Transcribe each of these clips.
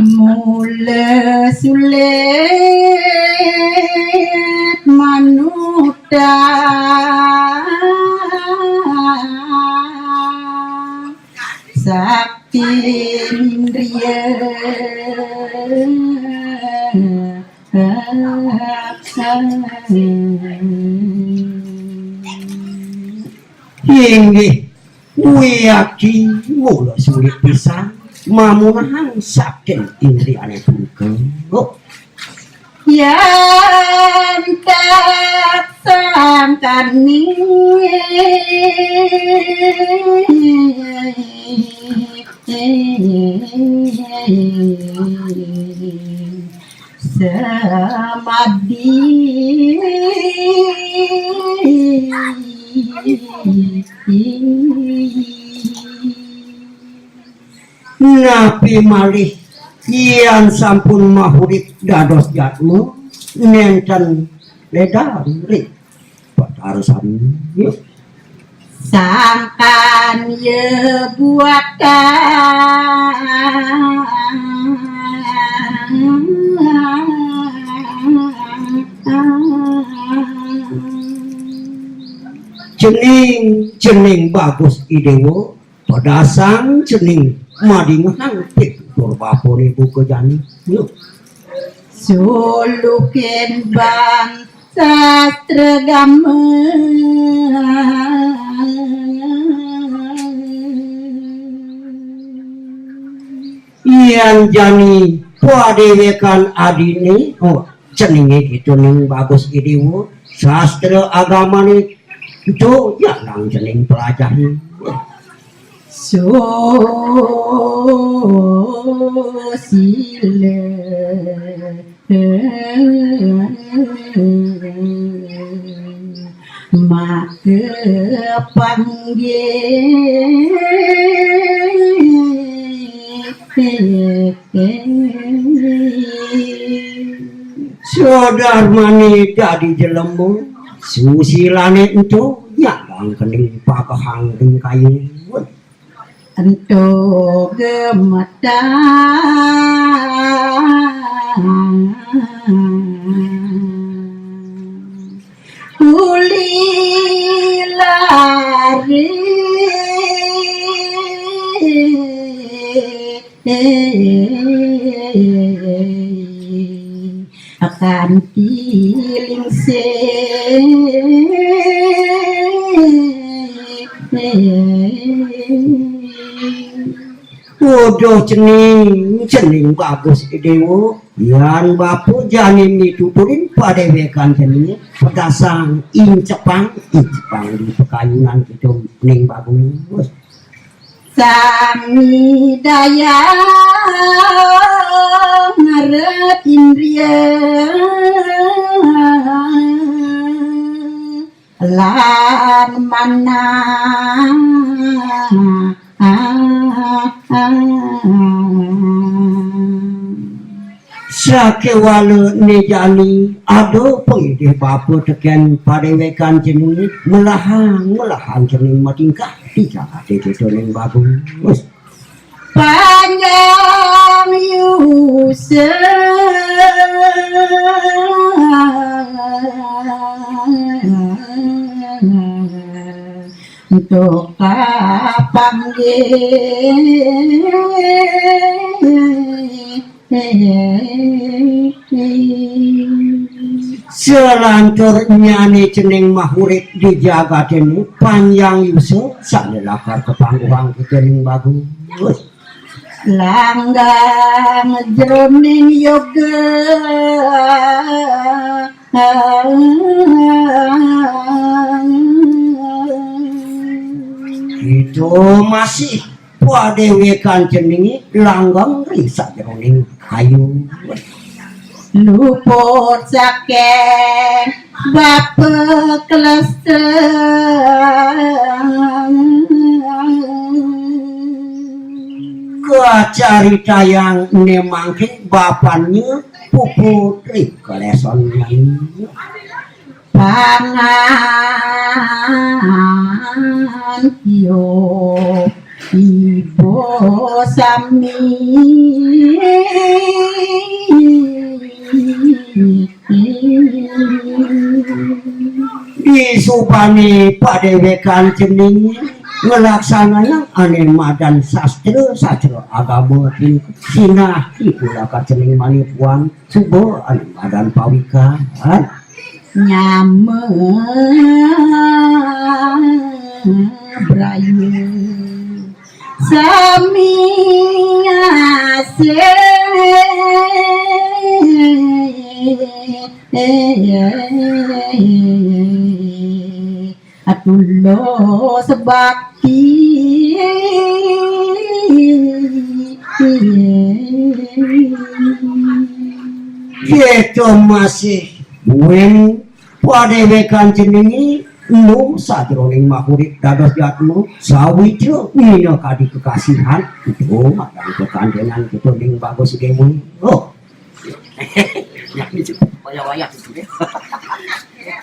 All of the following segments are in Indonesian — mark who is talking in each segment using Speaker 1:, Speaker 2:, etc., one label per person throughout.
Speaker 1: mula sulit manuta sakti indriya
Speaker 2: inggih wiyaki mula sulit pisan mamunahan saking indriyane tunggal
Speaker 1: yang tak sangkani samadi
Speaker 2: napi malih Ian sampun mahurit dados jatmu nenten ledari patarusan yuk
Speaker 1: sangkan ye
Speaker 2: cening bagus idewo pedasang cening madingang tur bapore buku jani yuk
Speaker 1: sulukin bang sastra
Speaker 2: Ian jani padewekan adine ceninge gitu ning bagus idewo sastra agama nih itu yang cening pelajari
Speaker 1: sila maka panggil
Speaker 2: Sodar mani jadi jelembung susilane itu yang kening pakahang ring kayu
Speaker 1: untuk gemetar kuli lari akan tiling
Speaker 2: Waduh cening bagus idewo yang bapu janin dituturin pada wekan cening pedasang incepang di pekayunan gitu ning bagus
Speaker 1: sami daya ngaret indriya lan mana
Speaker 2: sakewala nejani ado pengide bapu teken padewekan jenis melahang jenis matingkah tidak ada itu ning bagus
Speaker 1: panjang yusa untuk
Speaker 2: selanturnya nih cening mahurit dijaga ini panjang Yusuf salilakar kepangguang kening bagus
Speaker 1: langgang jroning yoga
Speaker 2: itu masih padewekan ceningi langgang risa jroning kayu
Speaker 1: luput sakeng bapak
Speaker 2: kecarita yang nemangkin bapaknya puputri keleson
Speaker 1: pangan yo ibu sami
Speaker 2: disupani padewekan cening ngelaksananya ane madan sastra agama sinah itulah cening manipuan subo ane madan pawika
Speaker 1: nyame brayu sami atulo sebakti
Speaker 2: itu masih wen padewekan ceningi nu sajroning makurik dados jatmu sawitro nina kadi kekasihan itu madan kekandenan kita ning bagus demo oh
Speaker 3: ya ini cukup waya-waya gitu deh.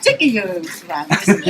Speaker 3: Cek iya, bagus.